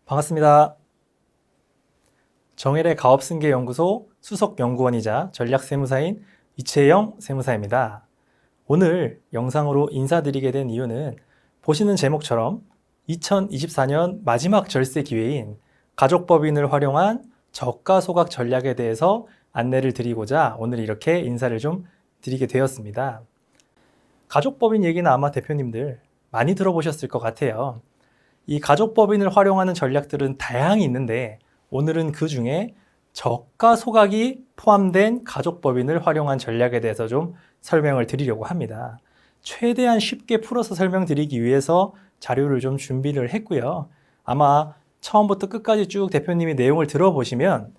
반갑습니다. 정일의 가업승계연구소 수석연구원이자 전략세무사인 이채영 세무사입니다. 오늘 영상으로 인사드리게 된 이유는 보시는 제목처럼 2024년 마지막 절세 기회인 가족법인을 활용한 저가소각 전략에 대해서 안내를 드리고자 오늘 이렇게 인사를 좀 드리게 되었습니다. 가족법인 얘기는 아마 대표님들 많이 들어보셨을 것 같아요. 이 가족법인을 활용하는 전략들은 다양히 있는데 오늘은 그 중에 저가 소각이 포함된 가족법인을 활용한 전략에 대해서 좀 설명을 드리려고 합니다. 최대한 쉽게 풀어서 설명드리기 위해서 자료를 좀 준비를 했고요. 아마 처음부터 끝까지 쭉 대표님이 내용을 들어보시면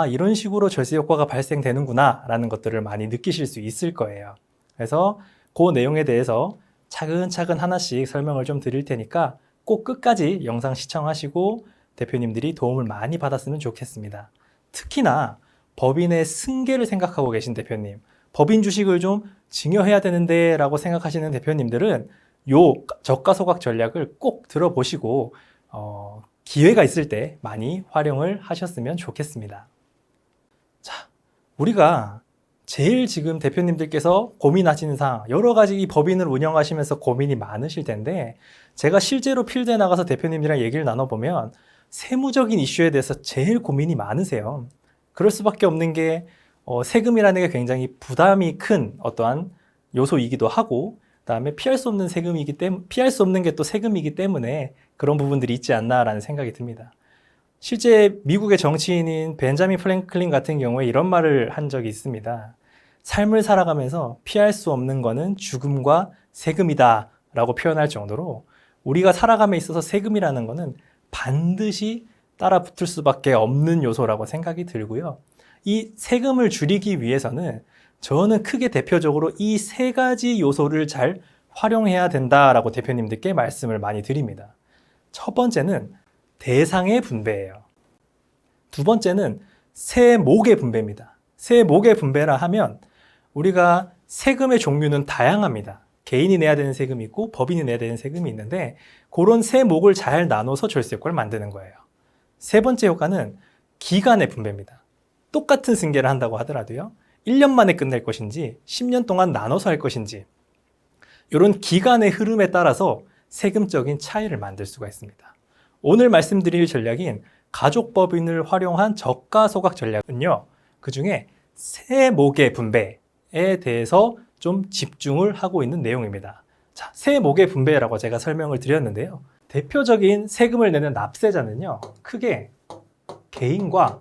이런 식으로 절세 효과가 발생되는구나 라는 것들을 많이 느끼실 수 있을 거예요. 그래서 그 내용에 대해서 차근차근 하나씩 설명을 좀 드릴 테니까 꼭 끝까지 영상 시청하시고 대표님들이 도움을 많이 받았으면 좋겠습니다. 특히나 법인의 승계를 생각하고 계신 대표님, 법인 주식을 좀 증여해야 되는데 라고 생각하시는 대표님들은 요 저가소각 전략을 꼭 들어보시고 기회가 있을 때 많이 활용을 하셨으면 좋겠습니다. 자, 우리가 제일 지금 대표님들께서 고민하시는 사항, 여러 가지 이 법인을 운영하시면서 고민이 많으실 텐데 제가 실제로 필드에 나가서 대표님들이랑 얘기를 나눠보면 세무적인 이슈에 대해서 제일 고민이 많으세요. 그럴 수밖에 없는 게 세금이라는 게 굉장히 부담이 큰 어떠한 요소이기도 하고 그다음에 피할 수 없는 피할 수 없는 게 또 세금이기 때문에 그런 부분들이 있지 않나라는 생각이 듭니다. 실제 미국의 정치인인 벤자민 프랭클린 같은 경우에 이런 말을 한 적이 있습니다. 삶을 살아가면서 피할 수 없는 거는 죽음과 세금이다 라고 표현할 정도로 우리가 살아감에 있어서 세금이라는 거는 반드시 따라 붙을 수밖에 없는 요소라고 생각이 들고요. 이 세금을 줄이기 위해서는 저는 크게 대표적으로 이 세 가지 요소를 잘 활용해야 된다라고 대표님들께 말씀을 많이 드립니다. 첫 번째는 대상의 분배예요. 두 번째는 세목의 분배입니다. 세목의 분배라 하면 우리가 세금의 종류는 다양합니다. 개인이 내야 되는 세금이 있고 법인이 내야 되는 세금이 있는데 그런 세목을 잘 나눠서 절세 효과를 만드는 거예요. 세 번째 효과는 기간의 분배입니다. 똑같은 승계를 한다고 하더라도요. 1년 만에 끝낼 것인지 10년 동안 나눠서 할 것인지 이런 기간의 흐름에 따라서 세금적인 차이를 만들 수가 있습니다. 오늘 말씀드릴 전략인 가족법인을 활용한 저가소각 전략은요. 그중에 세목의 분배에 대해서 좀 집중을 하고 있는 내용입니다. 자, 세목의 분배라고 제가 설명을 드렸는데요. 대표적인 세금을 내는 납세자는요. 크게 개인과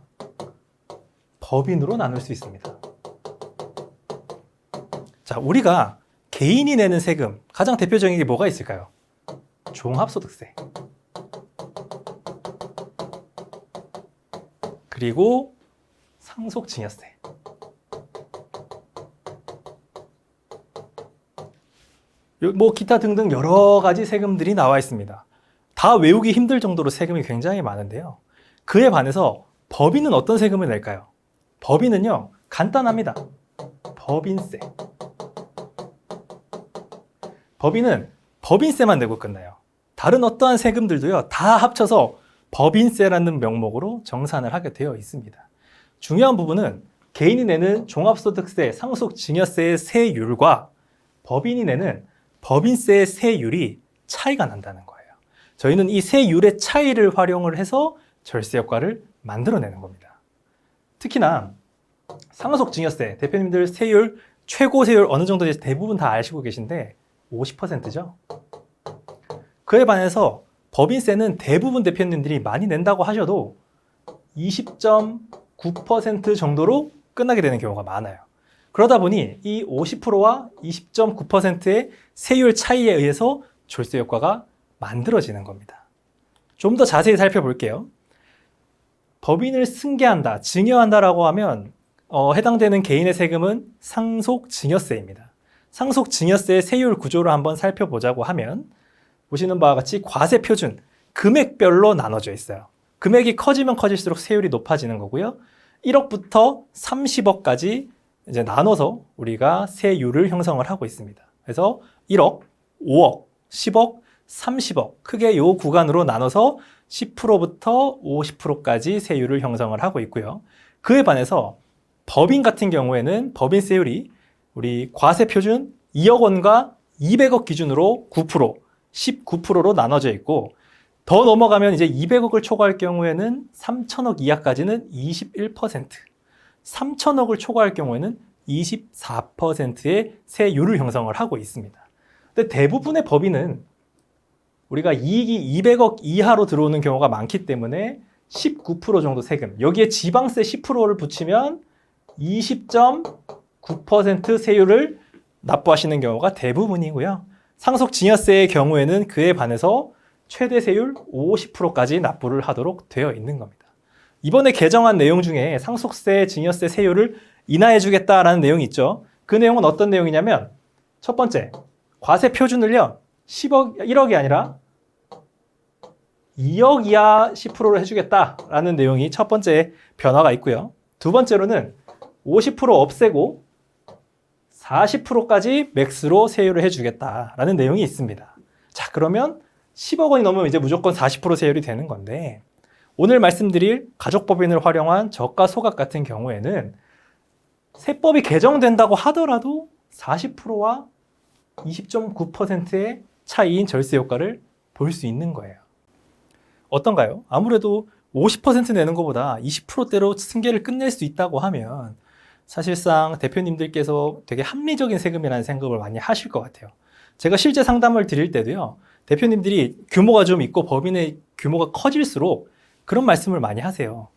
법인으로 나눌 수 있습니다. 자, 우리가 개인이 내는 세금, 가장 대표적인 게 뭐가 있을까요? 종합소득세. 그리고 상속증여세. 기타 등등 여러 가지 세금들이 나와 있습니다. 다 외우기 힘들 정도로 세금이 굉장히 많은데요. 그에 반해서 법인은 어떤 세금을 낼까요? 법인은요, 간단합니다. 법인세. 법인은 법인세만 내고 끝나요. 다른 어떠한 세금들도요, 다 합쳐서 법인세라는 명목으로 정산을 하게 되어 있습니다. 중요한 부분은 개인이 내는 종합소득세, 상속증여세의 세율과 법인이 내는 법인세의 세율이 차이가 난다는 거예요. 저희는 이 세율의 차이를 활용을 해서 절세 효과를 만들어내는 겁니다. 특히나 상속증여세, 대표님들 세율, 최고 세율 어느 정도 대부분 다 아시고 계신데 50%죠. 그에 반해서 법인세는 대부분 대표님들이 많이 낸다고 하셔도 20.9% 정도로 끝나게 되는 경우가 많아요. 그러다 보니 이 50%와 20.9%의 세율 차이에 의해서 절세 효과가 만들어지는 겁니다. 좀 더 자세히 살펴볼게요. 법인을 승계한다, 증여한다라고 하면 해당되는 개인의 세금은 상속증여세입니다. 상속증여세의 세율 구조를 한번 살펴보자고 하면 보시는 바와 같이 과세 표준, 금액별로 나눠져 있어요. 금액이 커지면 커질수록 세율이 높아지는 거고요. 1억부터 30억까지 이제 나눠서 우리가 세율을 형성을 하고 있습니다. 그래서 1억, 5억, 10억, 30억 크게 이 구간으로 나눠서 10%부터 50%까지 세율을 형성을 하고 있고요. 그에 반해서 법인 같은 경우에는 법인세율이 우리 과세표준 2억 원과 200억 기준으로 9%, 19%로 나눠져 있고 더 넘어가면 이제 200억을 초과할 경우에는 3천억 이하까지는 21%, 3천억을 초과할 경우에는 24%의 세율을 형성을 하고 있습니다. 근데 대부분의 법인은 우리가 이익이 200억 이하로 들어오는 경우가 많기 때문에 19% 정도 세금, 여기에 지방세 10%를 붙이면 20.9% 세율을 납부하시는 경우가 대부분이고요. 상속증여세의 경우에는 그에 반해서 최대 세율 50%까지 납부를 하도록 되어 있는 겁니다. 이번에 개정한 내용 중에 상속세, 증여세 세율을 인하해 주겠다라는 내용이 있죠. 그 내용은 어떤 내용이냐면 첫 번째, 과세 표준을요 1억이 아니라 2억 이하 10%로 해주겠다라는 내용이 첫 번째 변화가 있고요. 두 번째로는 50% 없애고 40%까지 맥스로 세율을 해주겠다라는 내용이 있습니다. 자, 그러면 10억 원이 넘으면 이제 무조건 40% 세율이 되는 건데 오늘 말씀드릴 가족법인을 활용한 저가 소각 같은 경우에는 세법이 개정된다고 하더라도 40%와 20.9%의 차이인 절세 효과를 볼 수 있는 거예요. 어떤가요? 아무래도 50% 내는 것보다 20%대로 승계를 끝낼 수 있다고 하면 사실상 대표님들께서 되게 합리적인 세금이라는 생각을 많이 하실 것 같아요. 제가 실제 상담을 드릴 때도요, 대표님들이 규모가 좀 있고 법인의 규모가 커질수록 그런 말씀을 많이 하세요.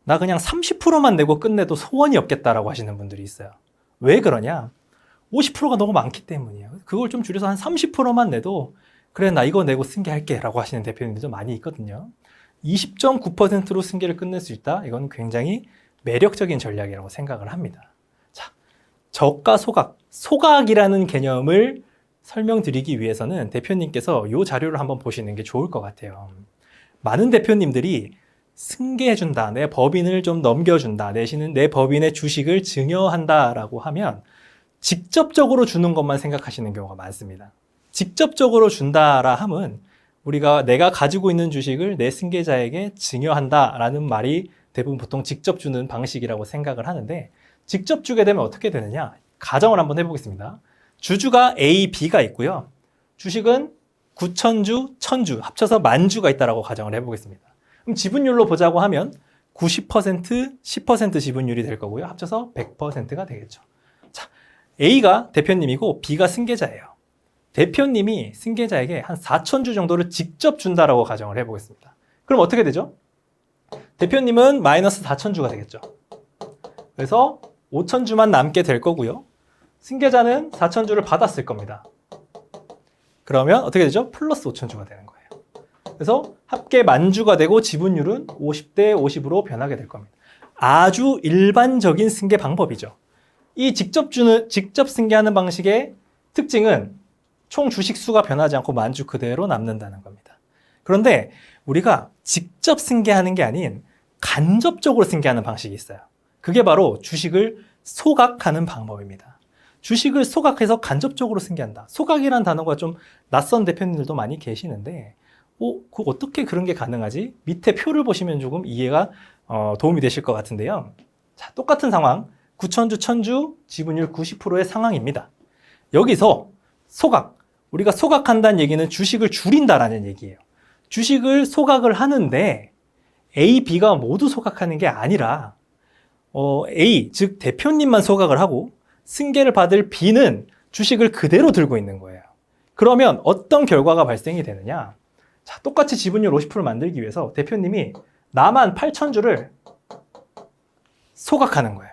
나 그냥 30%만 내고 끝내도 소원이 없겠다라고 하시는 분들이 있어요. 왜 그러냐? 50%가 너무 많기 때문이에요. 그걸 좀 줄여서 한 30%만 내도 그래, 나 이거 내고 승계할게 라고 하시는 대표님들도 많이 있거든요. 20.9%로 승계를 끝낼 수 있다? 이건 굉장히 매력적인 전략이라고 생각을 합니다. 자, 저가 소각, 소각이라는 개념을 설명드리기 위해서는 대표님께서 이 자료를 한번 보시는 게 좋을 것 같아요. 많은 대표님들이 승계해준다, 내 법인을 좀 넘겨준다, 내지는 내 법인의 주식을 증여한다라고 하면 직접적으로 주는 것만 생각하시는 경우가 많습니다. 직접적으로 준다라 함은 우리가 내가 가지고 있는 주식을 내 승계자에게 증여한다라는 말이 대부분 보통 직접 주는 방식이라고 생각을 하는데 직접 주게 되면 어떻게 되느냐? 가정을 한번 해보겠습니다. 주주가 A, B가 있고요. 주식은 9,000주, 1,000주 합쳐서 10,000주가 있다라고 가정을 해보겠습니다. 그럼 지분율로 보자고 하면 90%, 10% 지분율이 될 거고요. 합쳐서 100%가 되겠죠. 자, A가 대표님이고 B가 승계자예요. 대표님이 승계자에게 한 4,000주 정도를 직접 준다라고 가정을 해보겠습니다. 그럼 어떻게 되죠? 대표님은 마이너스 4,000주가 되겠죠. 그래서 5,000주만 남게 될 거고요. 승계자는 4,000주를 받았을 겁니다. 그러면 어떻게 되죠? 플러스 5,000주가 되는 거예요. 그래서 합계 10,000주가 되고 지분율은 50대 50으로 변하게 될 겁니다. 아주 일반적인 승계 방법이죠. 이 직접 승계하는 방식의 특징은 총 주식 수가 변하지 않고 10,000주 그대로 남는다는 겁니다. 그런데 우리가 직접 승계하는 게 아닌 간접적으로 승계하는 방식이 있어요. 그게 바로 주식을 소각하는 방법입니다. 주식을 소각해서 간접적으로 승계한다. 소각이라는 단어가 좀 낯선 대표님들도 많이 계시는데 어떻게 그런 게 가능하지? 밑에 표를 보시면 조금 이해가 도움이 되실 것 같은데요. 자, 똑같은 상황, 9,000주, 1,000주, 지분율 90%의 상황입니다. 여기서 소각, 우리가 소각한다는 얘기는 주식을 줄인다라는 얘기예요. 주식을 소각을 하는데 A, B가 모두 소각하는 게 아니라 A, 즉 대표님만 소각을 하고 승계를 받을 B는 주식을 그대로 들고 있는 거예요. 그러면 어떤 결과가 발생이 되느냐? 자, 똑같이 지분율 50% 만들기 위해서 대표님이 나만 8,000주를 소각하는 거예요.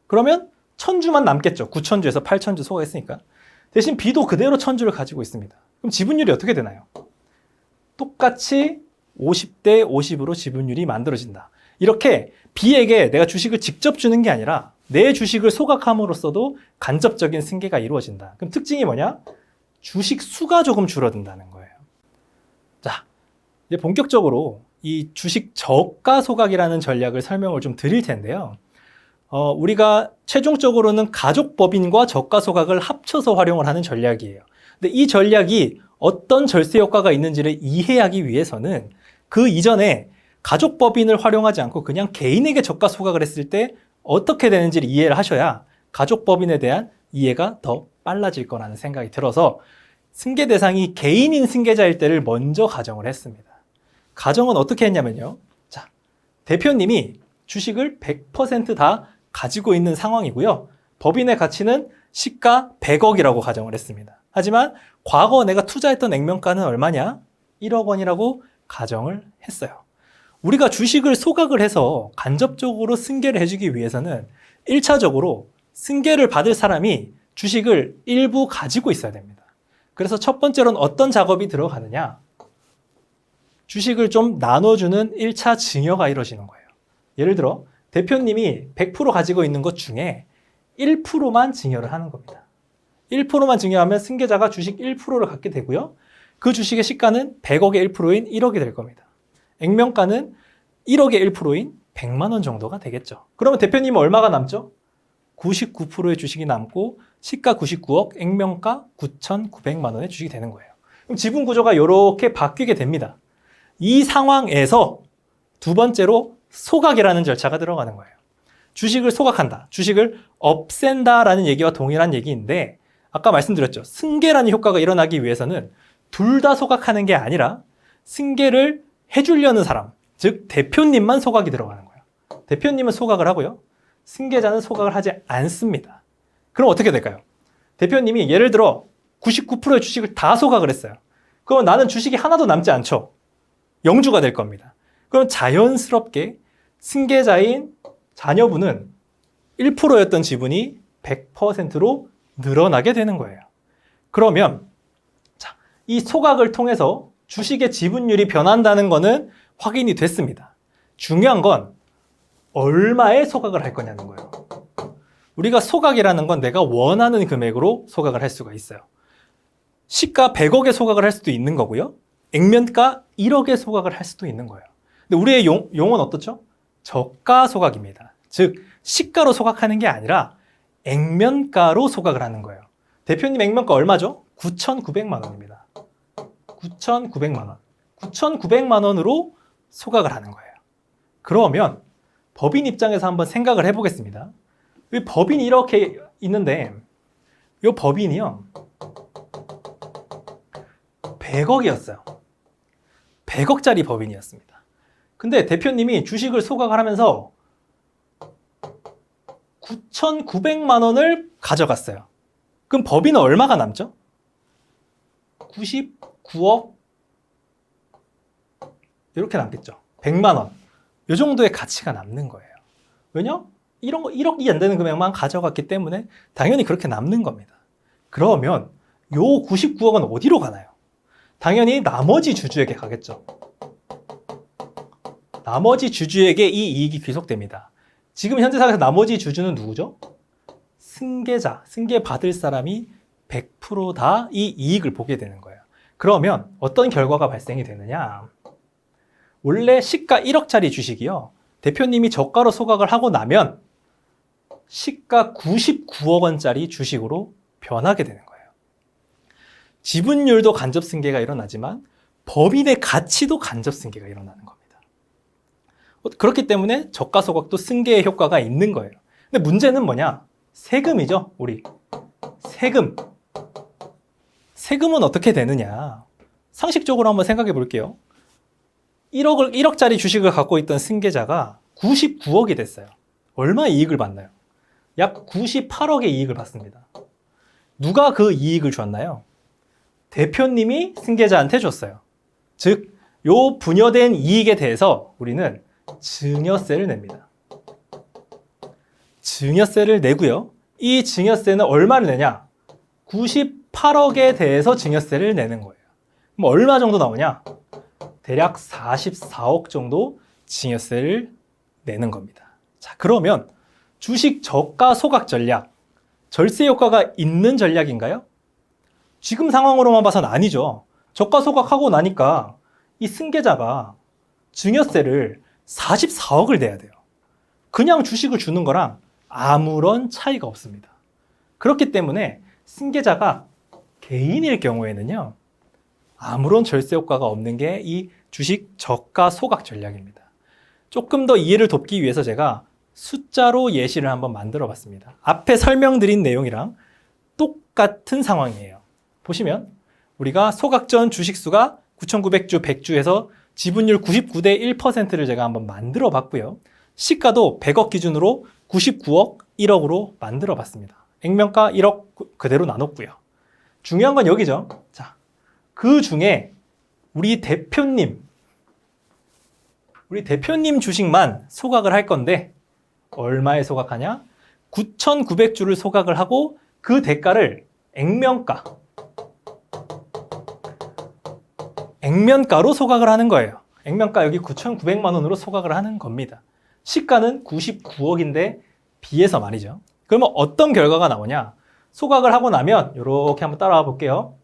그러면 1,000주만 남겠죠. 9,000주에서 8,000주 소각했으니까. 대신 B도 그대로 1,000주를 가지고 있습니다. 그럼 지분율이 어떻게 되나요? 똑같이 50대 50으로 지분율이 만들어진다. 이렇게 B에게 내가 주식을 직접 주는 게 아니라 내 주식을 소각함으로써도 간접적인 승계가 이루어진다. 그럼 특징이 뭐냐? 주식 수가 조금 줄어든다는 거예요. 자, 이제 본격적으로 이 주식 저가 소각이라는 전략을 설명을 좀 드릴 텐데요. 우리가 최종적으로는 가족법인과 저가 소각을 합쳐서 활용을 하는 전략이에요. 근데 이 전략이 어떤 절세 효과가 있는지를 이해하기 위해서는 그 이전에 가족법인을 활용하지 않고 그냥 개인에게 저가 소각을 했을 때 어떻게 되는지를 이해를 하셔야 가족법인에 대한 이해가 더 빨라질 거라는 생각이 들어서 승계 대상이 개인인 승계자일 때를 먼저 가정을 했습니다. 가정은 어떻게 했냐면요. 자, 대표님이 주식을 100% 다 가지고 있는 상황이고요. 법인의 가치는 시가 100억이라고 가정을 했습니다. 하지만 과거 내가 투자했던 액면가는 얼마냐? 1억 원이라고 가정을 했어요. 우리가 주식을 소각을 해서 간접적으로 승계를 해주기 위해서는 1차적으로 승계를 받을 사람이 주식을 일부 가지고 있어야 됩니다. 그래서 첫 번째로는 어떤 작업이 들어가느냐? 주식을 좀 나눠주는 1차 증여가 이루어지는 거예요. 예를 들어 대표님이 100% 가지고 있는 것 중에 1%만 증여를 하는 겁니다. 1%만 증여하면 승계자가 주식 1%를 갖게 되고요. 그 주식의 시가는 100억의 1%인 1억이 될 겁니다. 액면가는 1억의 1%인 100만 원 정도가 되겠죠. 그러면 대표님은 얼마가 남죠? 99%의 주식이 남고 시가 99억, 액면가 9,900만 원의 주식이 되는 거예요. 그럼 지분 구조가 이렇게 바뀌게 됩니다. 이 상황에서 두 번째로 소각이라는 절차가 들어가는 거예요. 주식을 소각한다, 주식을 없앤다라는 얘기와 동일한 얘기인데 아까 말씀드렸죠. 승계라는 효과가 일어나기 위해서는 둘 다 소각하는 게 아니라 승계를 해주려는 사람, 즉 대표님만 소각이 들어가는 거예요. 대표님은 소각을 하고요. 승계자는 소각을 하지 않습니다. 그럼 어떻게 될까요? 대표님이 예를 들어 99%의 주식을 다 소각을 했어요. 그럼 나는 주식이 하나도 남지 않죠. 영주가 될 겁니다. 그럼 자연스럽게 승계자인 자녀분은 1%였던 지분이 100%로 늘어나게 되는 거예요. 그러면 이 소각을 통해서 주식의 지분율이 변한다는 것은 확인이 됐습니다. 중요한 건 얼마에 소각을 할 거냐는 거예요. 우리가 소각이라는 건 내가 원하는 금액으로 소각을 할 수가 있어요. 시가 100억에 소각을 할 수도 있는 거고요. 액면가 1억에 소각을 할 수도 있는 거예요. 근데 우리의 용어는 어떻죠? 저가 소각입니다. 즉 시가로 소각하는 게 아니라 액면가로 소각을 하는 거예요. 대표님 액면가 얼마죠? 9,900만 원입니다. 9,900만 원. 9,900만 원으로 소각을 하는 거예요. 그러면 법인 입장에서 한번 생각을 해보겠습니다. 이 법인이 이렇게 있는데 이 법인이요 100억이었어요. 100억짜리 법인이었습니다. 근데 대표님이 주식을 소각을 하면서 9,900만 원을 가져갔어요. 그럼 법인은 얼마가 남죠? 99억 이렇게 남겠죠. 100만 원. 이 정도의 가치가 남는 거예요. 왜냐? 이런 거 1억이 안 되는 금액만 가져갔기 때문에 당연히 그렇게 남는 겁니다. 그러면 요 99억은 어디로 가나요? 당연히 나머지 주주에게 가겠죠. 나머지 주주에게 이 이익이 귀속됩니다. 지금 현재 상황에서 나머지 주주는 누구죠? 승계자, 승계 받을 사람이 100% 다 이 이익을 보게 되는 거예요. 그러면 어떤 결과가 발생이 되느냐? 원래 시가 1억짜리 주식이요. 대표님이 저가로 소각을 하고 나면 시가 99억 원짜리 주식으로 변하게 되는 거예요. 지분율도 간접 승계가 일어나지만 법인의 가치도 간접 승계가 일어나는 겁니다. 그렇기 때문에 저가 소각도 승계의 효과가 있는 거예요. 근데 문제는 뭐냐? 세금이죠, 우리. 세금. 세금은 어떻게 되느냐? 상식적으로 한번 생각해 볼게요. 1억짜리 주식을 갖고 있던 승계자가 99억이 됐어요. 얼마 이익을 받나요? 약 98억의 이익을 받습니다. 누가 그 이익을 줬나요? 대표님이 승계자한테 줬어요. 즉, 요 분여된 이익에 대해서 우리는 증여세를 냅니다. 증여세를 내고요. 이 증여세는 얼마를 내냐? 98억에 대해서 증여세를 내는 거예요. 그럼 얼마 정도 나오냐? 대략 44억 정도 증여세를 내는 겁니다. 자, 그러면 주식 저가 소각 전략, 절세 효과가 있는 전략인가요? 지금 상황으로만 봐서는 아니죠. 저가 소각하고 나니까 이 승계자가 증여세를 44억을 내야 돼요. 그냥 주식을 주는 거랑 아무런 차이가 없습니다. 그렇기 때문에 승계자가 개인일 경우에는요, 아무런 절세 효과가 없는 게 이 주식 저가 소각 전략입니다. 조금 더 이해를 돕기 위해서 제가 숫자로 예시를 한번 만들어 봤습니다. 앞에 설명드린 내용이랑 똑같은 상황이에요. 보시면 우리가 소각전 주식수가 9,900주 100주에서 지분율 99대 1%를 제가 한번 만들어 봤고요. 시가도 100억 기준으로 99억 1억으로 만들어 봤습니다. 액면가 1억 그대로 나눴고요. 중요한 건 여기죠. 자, 그 중에 우리 대표님 주식만 소각을 할 건데 얼마에 소각하냐? 9,900주를 소각을 하고 그 대가를 액면가로 소각을 하는 거예요. 액면가 여기 9,900만 원으로 소각을 하는 겁니다. 시가는 99억인데 비해서 말이죠. 그러면 어떤 결과가 나오냐? 소각을 하고 나면 이렇게 한번 따라와 볼게요.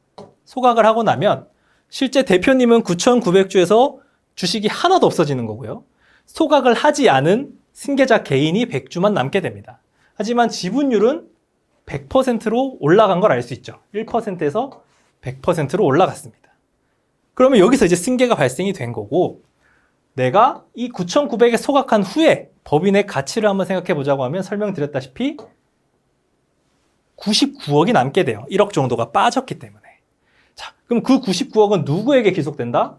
소각을 하고 나면 실제 대표님은 9,900주에서 주식이 하나도 없어지는 거고요. 소각을 하지 않은 승계자 개인이 100주만 남게 됩니다. 하지만 지분율은 100%로 올라간 걸 알 수 있죠. 1%에서 100%로 올라갔습니다. 그러면 여기서 이제 승계가 발생이 된 거고, 내가 이 9,900에 소각한 후에 법인의 가치를 한번 생각해 보자고 하면 설명드렸다시피 99억이 남게 돼요. 1억 정도가 빠졌기 때문에. 자, 그럼 그 99억은 누구에게 귀속된다?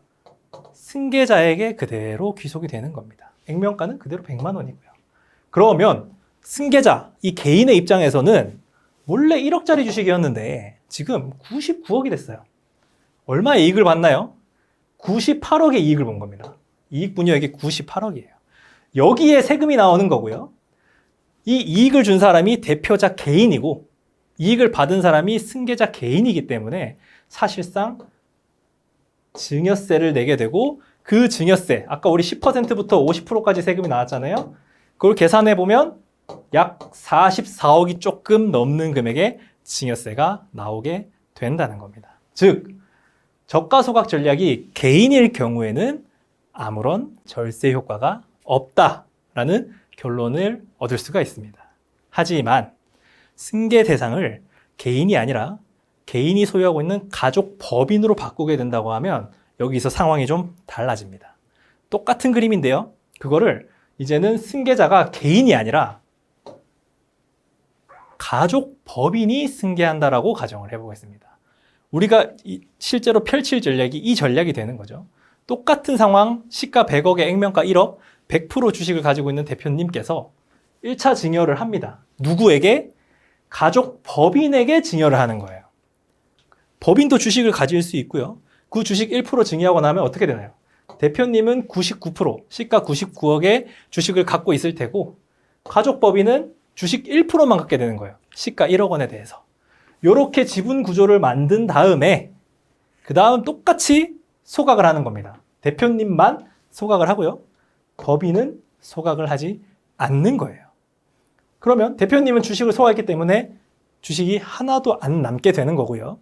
승계자에게 그대로 귀속이 되는 겁니다. 액면가는 그대로 100만 원이고요. 그러면 승계자, 이 개인의 입장에서는 원래 1억짜리 주식이었는데 지금 99억이 됐어요. 얼마의 이익을 봤나요? 98억의 이익을 본 겁니다. 이익 분여액이 98억이에요. 여기에 세금이 나오는 거고요. 이 이익을 준 사람이 대표자 개인이고 이익을 받은 사람이 승계자 개인이기 때문에 사실상 증여세를 내게 되고, 그 증여세, 아까 우리 10%부터 50%까지 세금이 나왔잖아요. 그걸 계산해 보면 약 44억이 조금 넘는 금액의 증여세가 나오게 된다는 겁니다. 즉, 저가 소각 전략이 개인일 경우에는 아무런 절세 효과가 없다라는 결론을 얻을 수가 있습니다. 하지만 승계 대상을 개인이 아니라 개인이 소유하고 있는 가족 법인으로 바꾸게 된다고 하면 여기서 상황이 좀 달라집니다. 똑같은 그림인데요. 그거를 이제는 승계자가 개인이 아니라 가족 법인이 승계한다라고 가정을 해보겠습니다. 우리가 실제로 펼칠 전략이 이 전략이 되는 거죠. 똑같은 상황, 시가 100억에 액면가 1억, 100% 주식을 가지고 있는 대표님께서 1차 증여를 합니다. 누구에게? 가족 법인에게 증여를 하는 거예요. 법인도 주식을 가질 수 있고요. 그 주식 1% 증여하고 나면 어떻게 되나요? 대표님은 99%, 시가 99억의 주식을 갖고 있을 테고, 가족 법인은 주식 1%만 갖게 되는 거예요. 시가 1억 원에 대해서. 이렇게 지분 구조를 만든 다음에 그 다음 똑같이 소각을 하는 겁니다. 대표님만 소각을 하고요. 법인은 소각을 하지 않는 거예요. 그러면 대표님은 주식을 소각했기 때문에 주식이 하나도 안 남게 되는 거고요.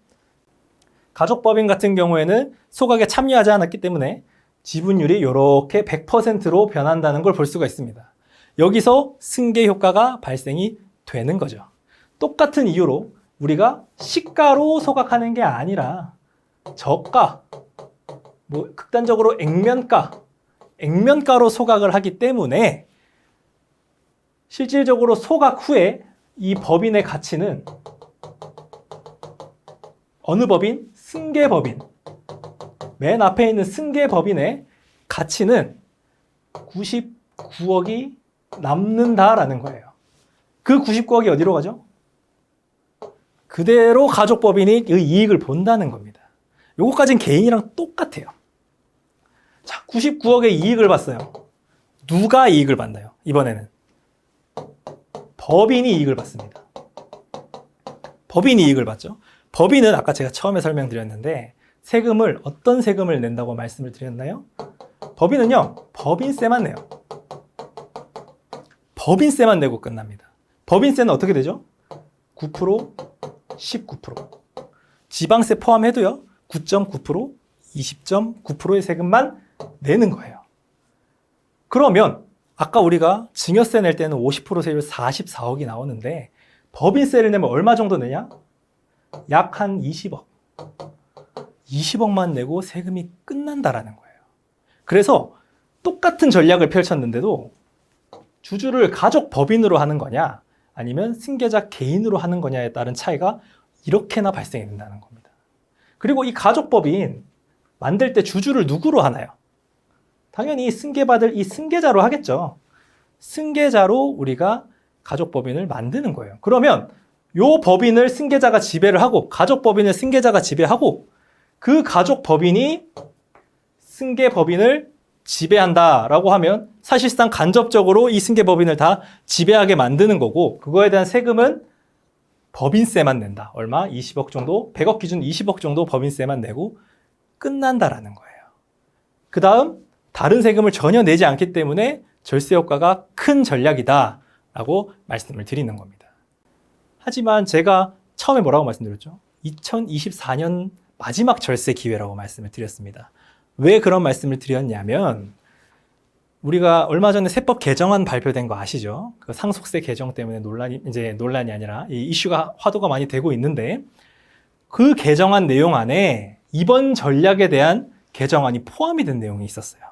가족법인 같은 경우에는 소각에 참여하지 않았기 때문에 지분율이 이렇게 100%로 변한다는 걸 볼 수가 있습니다. 여기서 승계 효과가 발생이 되는 거죠. 똑같은 이유로 우리가 시가로 소각하는 게 아니라 저가, 극단적으로 액면가로 소각을 하기 때문에 실질적으로 소각 후에 이 법인의 가치는 어느 법인? 승계법인. 맨 앞에 있는 승계법인의 가치는 99억이 남는다라는 거예요. 그 99억이 어디로 가죠? 그대로 가족법인이 그 이익을 본다는 겁니다. 요거까지는 개인이랑 똑같아요. 자, 99억의 이익을 봤어요. 누가 이익을 받나요? 이번에는 법인이 이익을 받습니다. 법인이 이익을 받죠. 법인은 아까 제가 처음에 설명드렸는데 세금을 어떤 세금을 낸다고 말씀을 드렸나요? 법인은요, 법인세만 내요. 법인세만 내고 끝납니다. 법인세는 어떻게 되죠? 9%, 19%. 지방세 포함해도요, 9.9%, 20.9%의 세금만 내는 거예요. 그러면 아까 우리가 증여세 낼 때는 50% 세율 44억이 나오는데 법인세를 내면 얼마 정도 내냐? 약 한 20억. 20억만 내고 세금이 끝난다라는 거예요. 그래서 똑같은 전략을 펼쳤는데도 주주를 가족 법인으로 하는 거냐 아니면 승계자 개인으로 하는 거냐에 따른 차이가 이렇게나 발생이 된다는 겁니다. 그리고 이 가족 법인 만들 때 주주를 누구로 하나요? 당연히 승계받을 이 승계자로 하겠죠. 승계자로 우리가 가족 법인을 만드는 거예요. 그러면 요 법인을 승계자가 지배를 하고 가족 법인을 승계자가 지배하고 그 가족 법인이 승계 법인을 지배한다라고 하면 사실상 간접적으로 이 승계 법인을 다 지배하게 만드는 거고 그거에 대한 세금은 법인세만 낸다. 얼마? 20억 정도? 100억 기준 20억 정도 법인세만 내고 끝난다라는 거예요. 그 다음 다른 세금을 전혀 내지 않기 때문에 절세 효과가 큰 전략이다라고 말씀을 드리는 겁니다. 하지만 제가 처음에 뭐라고 말씀드렸죠? 2024년 마지막 절세 기회라고 말씀을 드렸습니다. 왜 그런 말씀을 드렸냐면 우리가 얼마 전에 세법 개정안 발표된 거 아시죠? 그 상속세 개정 때문에 논란이 아니라 이 이슈가 화두가 많이 되고 있는데 그 개정안 내용 안에 이번 전략에 대한 개정안이 포함이 된 내용이 있었어요.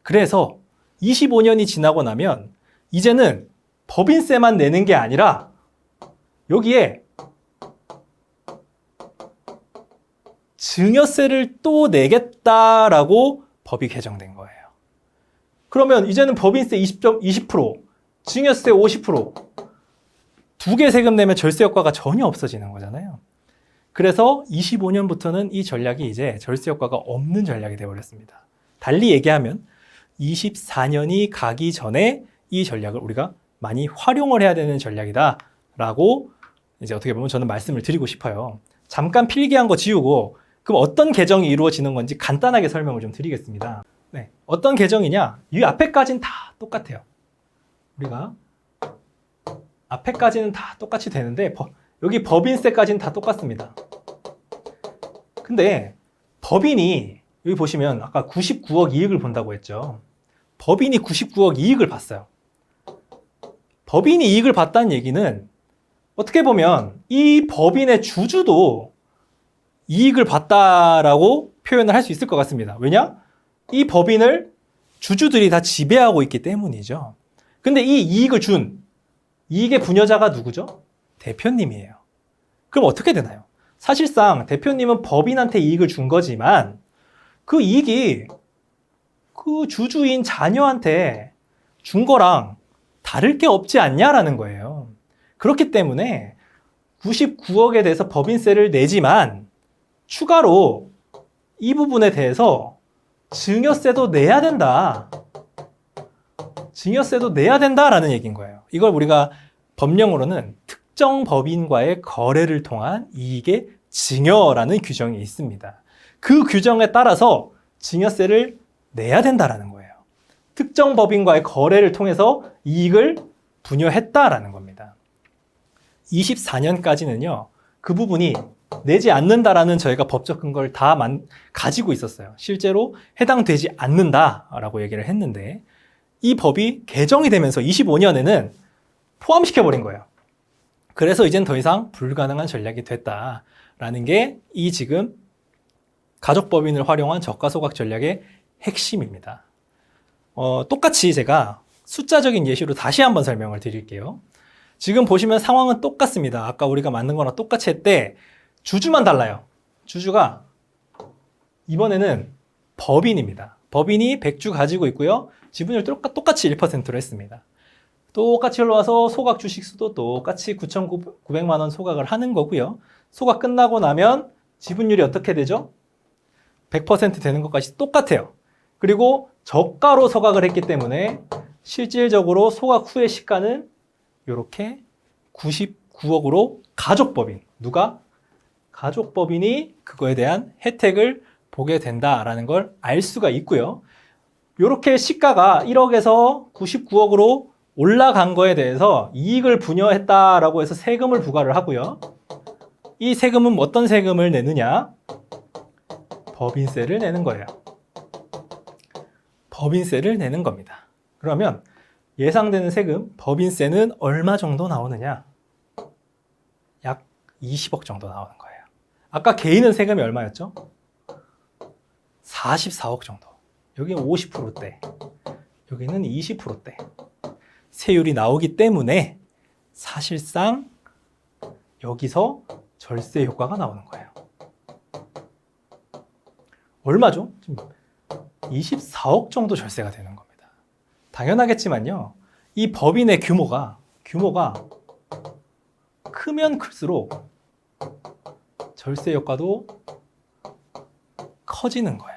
그래서 25년이 지나고 나면 이제는 법인세만 내는 게 아니라 여기에 증여세를 또 내겠다라고 법이 개정된 거예요. 그러면 이제는 법인세 20%, 증여세 50%, 두 개 세금 내면 절세 효과가 전혀 없어지는 거잖아요. 그래서 25년부터는 이 전략이 이제 절세 효과가 없는 전략이 되어버렸습니다. 달리 얘기하면 24년이 가기 전에 이 전략을 우리가 많이 활용을 해야 되는 전략이다라고 이제 어떻게 보면 저는 말씀을 드리고 싶어요. 잠깐 필기한 거 지우고 그럼 어떤 개정이 이루어지는 건지 간단하게 설명을 좀 드리겠습니다. 네, 어떤 개정이냐? 이 앞에까지는 다 똑같아요. 우리가 앞에까지는 다 똑같이 되는데 여기 법인세까지는 다 똑같습니다. 근데 법인이 여기 보시면 아까 99억 이익을 본다고 했죠. 법인이 99억 이익을 봤어요. 법인이 이익을 봤다는 얘기는 어떻게 보면 이 법인의 주주도 이익을 봤다라고 표현을 할 수 있을 것 같습니다. 왜냐? 이 법인을 주주들이 다 지배하고 있기 때문이죠. 근데 이 이익을 준 이익의 부녀자가 누구죠? 대표님이에요. 그럼 어떻게 되나요? 사실상 대표님은 법인한테 이익을 준 거지만 그 이익이 그 주주인 자녀한테 준 거랑 다를 게 없지 않냐라는 거예요. 그렇기 때문에 99억에 대해서 법인세를 내지만 추가로 이 부분에 대해서 증여세도 내야 된다. 증여세도 내야 된다라는 얘기인 거예요. 이걸 우리가 법령으로는 특정 법인과의 거래를 통한 이익의 증여라는 규정이 있습니다. 그 규정에 따라서 증여세를 내야 된다라는 거예요. 특정 법인과의 거래를 통해서 이익을 부여했다라는 겁니다. 24년까지는요, 그 부분이 내지 않는다라는 저희가 법적 근거를 다 가지고 있었어요. 실제로 해당되지 않는다라고 얘기를 했는데 이 법이 개정이 되면서 25년에는 포함시켜버린 거예요. 그래서 이젠 더 이상 불가능한 전략이 됐다라는 게 이 지금 가족법인을 활용한 저가소각 전략의 핵심입니다. 똑같이 제가 숫자적인 예시로 다시 한번 설명을 드릴게요. 지금 보시면 상황은 똑같습니다. 아까 우리가 만든 거랑 똑같이 했대. 주주만 달라요. 주주가 이번에는 법인입니다. 법인이 100주 가지고 있고요. 지분율 똑같이 1%로 했습니다. 똑같이 흘러와서 소각 주식수도 똑같이 9,900만 원 소각을 하는 거고요. 소각 끝나고 나면 지분율이 어떻게 되죠? 100% 되는 것까지 똑같아요. 그리고 저가로 소각을 했기 때문에 실질적으로 소각 후의 시가는 이렇게 99억으로 가족법인, 누가? 가족법인이 그거에 대한 혜택을 보게 된다라는 걸 알 수가 있고요. 이렇게 시가가 1억에서 99억으로 올라간 거에 대해서 이익을 부여했다라고 해서 세금을 부과를 하고요. 이 세금은 어떤 세금을 내느냐? 법인세를 내는 거예요. 법인세를 내는 겁니다. 그러면 예상되는 세금, 법인세는 얼마 정도 나오느냐? 약 20억 정도 나오는 거예요. 아까 개인은 세금이 얼마였죠? 44억 정도. 여기는 50%대, 여기는 20%대. 세율이 나오기 때문에 사실상 여기서 절세 효과가 나오는 거예요. 얼마죠? 지금 24억 정도 절세가 되는 겁니다. 당연하겠지만요. 이 법인의 규모가 크면 클수록 절세 효과도 커지는 거예요.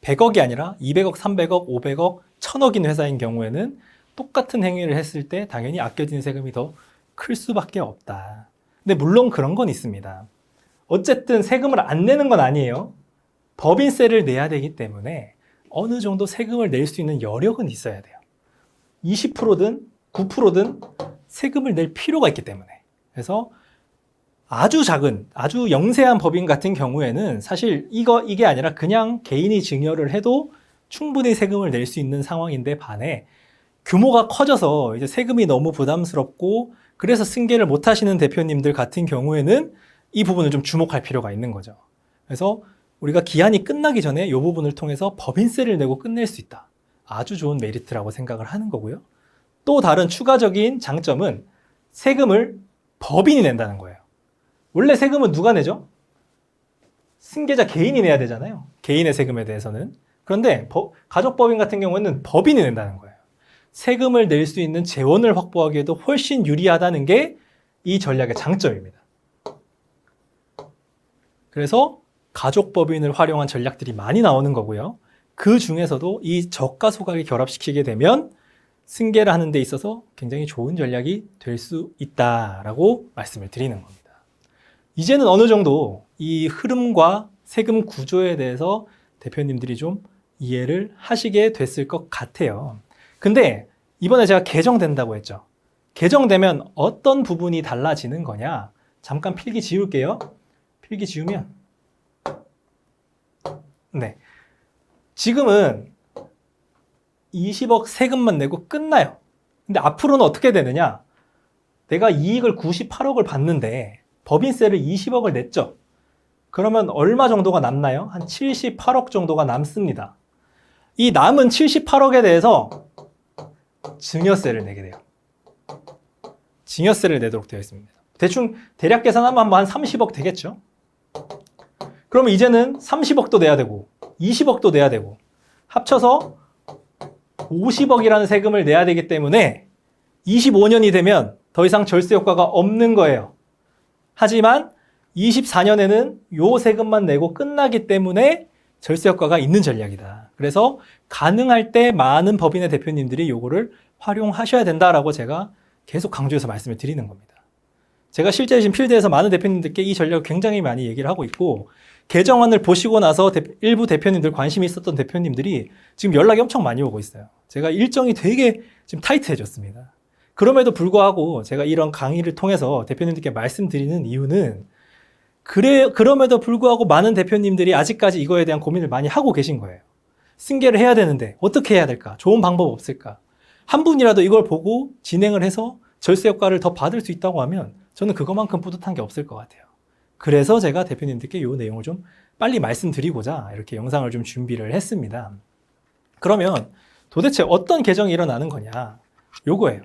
100억이 아니라 200억, 300억, 500억, 1000억인 회사인 경우에는 똑같은 행위를 했을 때 당연히 아껴진 세금이 더 클 수밖에 없다. 근데 물론 그런 건 있습니다. 어쨌든 세금을 안 내는 건 아니에요. 법인세를 내야 되기 때문에 어느 정도 세금을 낼 수 있는 여력은 있어야 돼요. 20%든 9%든 세금을 낼 필요가 있기 때문에. 그래서 아주 작은, 아주 영세한 법인 같은 경우에는 사실 이게 아니라 그냥 개인이 증여를 해도 충분히 세금을 낼 수 있는 상황인데 반해 규모가 커져서 이제 세금이 너무 부담스럽고 그래서 승계를 못 하시는 대표님들 같은 경우에는 이 부분을 좀 주목할 필요가 있는 거죠. 그래서 우리가 기한이 끝나기 전에 이 부분을 통해서 법인세를 내고 끝낼 수 있다. 아주 좋은 메리트라고 생각을 하는 거고요. 또 다른 추가적인 장점은 세금을 법인이 낸다는 거예요. 원래 세금은 누가 내죠? 승계자 개인이 내야 되잖아요. 개인의 세금에 대해서는. 그런데 가족법인 같은 경우에는 법인이 낸다는 거예요. 세금을 낼 수 있는 재원을 확보하기에도 훨씬 유리하다는 게 이 전략의 장점입니다. 그래서 가족법인을 활용한 전략들이 많이 나오는 거고요. 그 중에서도 이 저가 소각을 결합시키게 되면 승계를 하는 데 있어서 굉장히 좋은 전략이 될 수 있다라고 말씀을 드리는 겁니다. 이제는 어느 정도 이 흐름과 세금 구조에 대해서 대표님들이 좀 이해를 하시게 됐을 것 같아요. 근데 이번에 제가 개정된다고 했죠. 개정되면 어떤 부분이 달라지는 거냐? 잠깐 필기 지울게요. 필기 지우면 네, 지금은 20억 세금만 내고 끝나요. 근데 앞으로는 어떻게 되느냐? 내가 이익을 98억을 받는데 법인세를 20억을 냈죠. 그러면 얼마 정도가 남나요? 한 78억 정도가 남습니다. 이 남은 78억에 대해서 증여세를 내게 돼요. 증여세를 내도록 되어 있습니다. 대충 대략 계산하면 한 30억 되겠죠? 그러면 이제는 30억도 내야 되고 20억도 내야 되고 합쳐서 50억이라는 세금을 내야 되기 때문에 25년이 되면 더 이상 절세 효과가 없는 거예요. 하지만 24년에는 요 세금만 내고 끝나기 때문에 절세 효과가 있는 전략이다. 그래서 가능할 때 많은 법인의 대표님들이 요거를 활용하셔야 된다라고 제가 계속 강조해서 말씀을 드리는 겁니다. 제가 실제 지금 필드에서 많은 대표님들께 이 전략을 굉장히 많이 얘기를 하고 있고 개정안을 보시고 나서 일부 대표님들 관심이 있었던 대표님들이 지금 연락이 엄청 많이 오고 있어요. 제가 일정이 되게 지금 타이트해졌습니다. 그럼에도 불구하고 제가 이런 강의를 통해서 대표님들께 말씀드리는 이유는 그럼에도 불구하고 많은 대표님들이 아직까지 이거에 대한 고민을 많이 하고 계신 거예요. 승계를 해야 되는데 어떻게 해야 될까? 좋은 방법 없을까? 한 분이라도 이걸 보고 진행을 해서 절세 효과를 더 받을 수 있다고 하면 저는 그것만큼 뿌듯한 게 없을 것 같아요. 그래서 제가 대표님들께 이 내용을 좀 빨리 말씀드리고자 이렇게 영상을 좀 준비를 했습니다. 그러면 도대체 어떤 개정이 일어나는 거냐? 요거예요.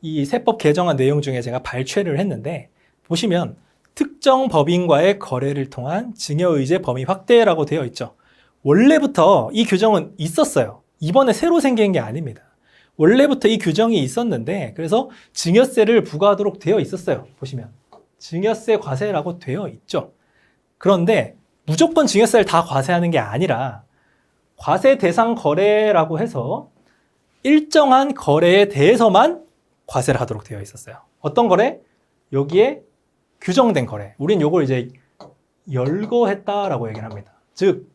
이 세법 개정안 내용 중에 제가 발췌를 했는데 보시면 특정 법인과의 거래를 통한 증여의제 범위 확대라고 되어 있죠. 원래부터 이 규정은 있었어요. 이번에 새로 생긴 게 아닙니다. 원래부터 이 규정이 있었는데 그래서 증여세를 부과하도록 되어 있었어요. 보시면 증여세 과세라고 되어 있죠. 그런데 무조건 증여세를 다 과세하는 게 아니라 과세 대상 거래라고 해서 일정한 거래에 대해서만 과세를 하도록 되어 있었어요. 어떤 거래? 여기에 규정된 거래. 우린 요걸 이제 열거했다라고 얘기를 합니다. 즉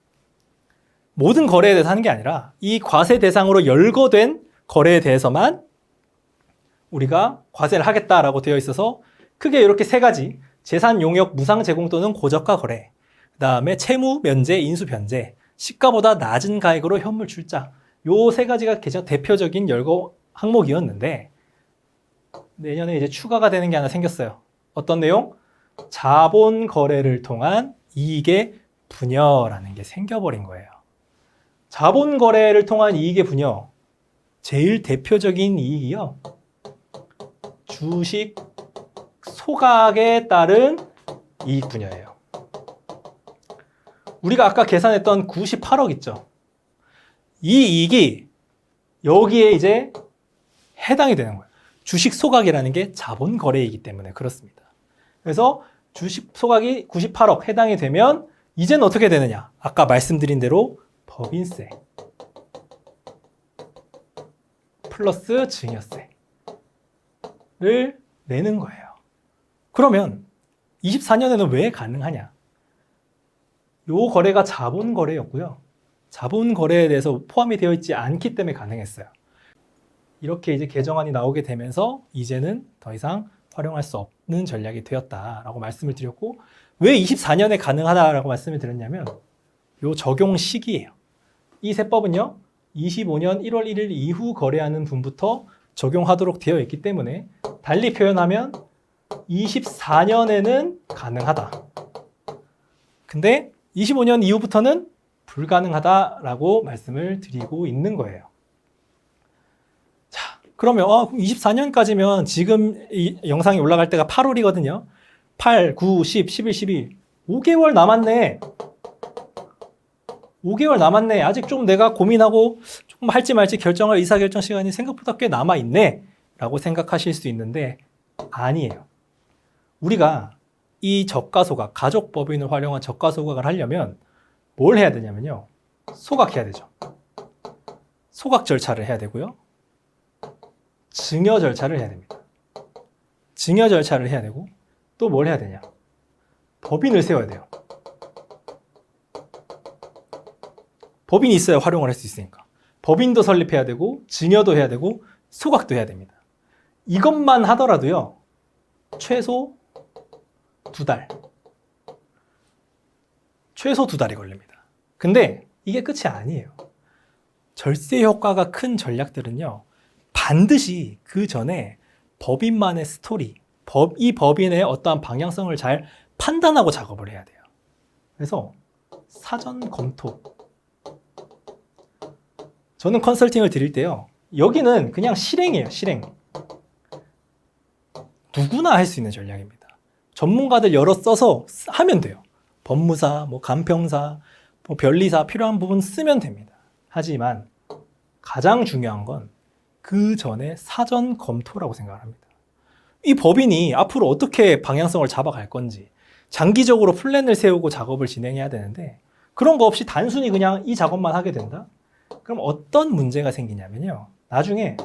모든 거래에 대해서 하는 게 아니라 이 과세 대상으로 열거된 거래에 대해서만 우리가 과세를 하겠다라고 되어 있어서 크게 이렇게 세 가지 재산 용역 무상 제공 또는 고저가 거래, 그 다음에 채무 면제, 인수 변제, 시가보다 낮은 가액으로 현물 출자, 요 세 가지가 가장 대표적인 열거 항목이었는데 내년에 이제 추가가 되는 게 하나 생겼어요. 어떤 내용? 자본 거래를 통한 이익의 분여라는 게 생겨버린 거예요. 자본 거래를 통한 이익의 분야. 제일 대표적인 이익이요. 주식 소각에 따른 이익 분야예요. 우리가 아까 계산했던 98억 있죠. 이 이익이 여기에 이제 해당이 되는 거예요. 주식 소각이라는 게 자본 거래이기 때문에 그렇습니다. 그래서 주식 소각이 98억 해당이 되면 이제는 어떻게 되느냐? 아까 말씀드린 대로 법인세 플러스 증여세를 내는 거예요. 그러면 24년에는 왜 가능하냐? 요 거래가 자본 거래였고요. 자본 거래에 대해서 포함이 되어 있지 않기 때문에 가능했어요. 이렇게 이제 개정안이 나오게 되면서 이제는 더 이상 활용할 수 없는 전략이 되었다라고 말씀을 드렸고, 왜 24년에 가능하다라고 말씀을 드렸냐면 요 적용 시기예요. 이 세법은요 25년 1월 1일 이후 거래하는 분부터 적용하도록 되어 있기 때문에 달리 표현하면 24년에는 가능하다. 근데 25년 이후부터는 불가능하다라고 말씀을 드리고 있는 거예요. 자, 그러면 24년까지면 지금 이 영상이 올라갈 때가 8월이거든요. 8, 9, 10, 11, 12 5개월 남았네. 5개월 남았네. 아직 좀 내가 고민하고 조금 할지 말지 결정할 의사결정 시간이 생각보다 꽤 남아있네 라고 생각하실 수 있는데 아니에요. 우리가 이 저가소각, 가족법인을 활용한 저가소각을 하려면 뭘 해야 되냐면요. 소각해야 되죠. 소각 절차를 해야 되고요. 증여 절차를 해야 됩니다. 증여 절차를 해야 되고 또 뭘 해야 되냐. 법인을 세워야 돼요. 법인이 있어야 활용을 할 수 있으니까. 법인도 설립해야 되고 증여도 해야 되고 소각도 해야 됩니다. 이것만 하더라도요. 최소 2달. 최소 2달이 걸립니다. 근데 이게 끝이 아니에요. 절세 효과가 큰 전략들은요. 반드시 그 전에 법인만의 스토리, 이 법인의 어떠한 방향성을 잘 판단하고 작업을 해야 돼요. 그래서 사전 검토. 저는 컨설팅을 드릴 때요. 여기는 그냥 실행이에요. 실행. 누구나 할 수 있는 전략입니다. 전문가들 여러 써서 하면 돼요. 법무사, 간평사, 변리사 필요한 부분 쓰면 됩니다. 하지만 가장 중요한 건 그 전에 사전 검토라고 생각을 합니다. 이 법인이 앞으로 어떻게 방향성을 잡아갈 건지 장기적으로 플랜을 세우고 작업을 진행해야 되는데 그런 거 없이 단순히 그냥 이 작업만 하게 된다? 그럼 어떤 문제가 생기냐면요. 나중에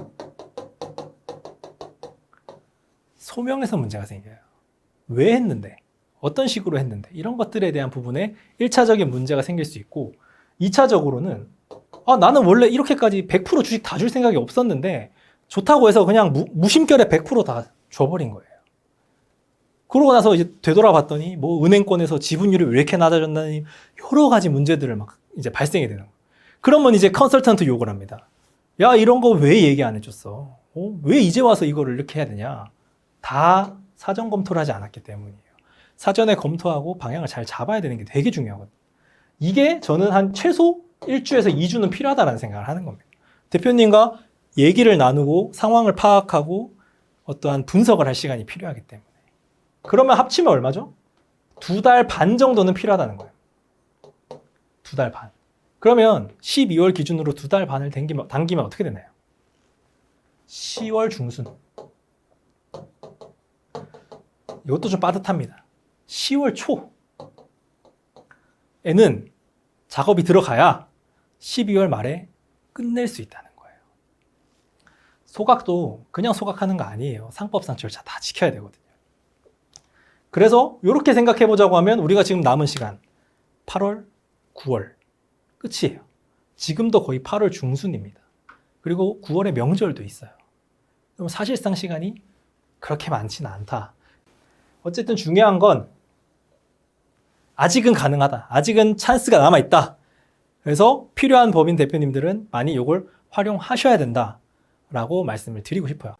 소명에서 문제가 생겨요. 왜 했는데? 어떤 식으로 했는데? 이런 것들에 대한 부분에 1차적인 문제가 생길 수 있고 2차적으로는 나는 원래 이렇게까지 100% 주식 다 줄 생각이 없었는데 좋다고 해서 그냥 무심결에 100% 다 줘버린 거예요. 그러고 나서 이제 되돌아봤더니 은행권에서 지분율이 왜 이렇게 낮아졌다니 여러 가지 문제들을 막 이제 발생이 되는 거예요. 그러면 이제 컨설턴트 욕을 합니다. 야, 이런 거 왜 얘기 안 해줬어? 왜 이제 와서 이거를 이렇게 해야 되냐? 다 사전 검토를 하지 않았기 때문이에요. 사전에 검토하고 방향을 잘 잡아야 되는 게 되게 중요하거든요. 이게 저는 한 최소 1주에서 2주는 필요하다는 생각을 하는 겁니다. 대표님과 얘기를 나누고 상황을 파악하고 어떠한 분석을 할 시간이 필요하기 때문에. 그러면 합치면 얼마죠? 2달 반 정도는 필요하다는 거예요. 2달 반. 그러면 12월 기준으로 2달 반을 당기면 어떻게 되나요? 10월 중순. 이것도 좀 빠듯합니다. 10월 초에는 작업이 들어가야 12월 말에 끝낼 수 있다는 거예요. 소각도 그냥 소각하는 거 아니에요. 상법상 절차 다 지켜야 되거든요. 그래서 이렇게 생각해 보자고 하면 우리가 지금 남은 시간 8월, 9월 끝이에요. 지금도 거의 8월 중순입니다. 그리고 9월에 명절도 있어요. 그럼 사실상 시간이 그렇게 많지는 않다. 어쨌든 중요한 건 아직은 가능하다. 아직은 찬스가 남아있다. 그래서 필요한 법인 대표님들은 많이 이걸 활용하셔야 된다라고 말씀을 드리고 싶어요.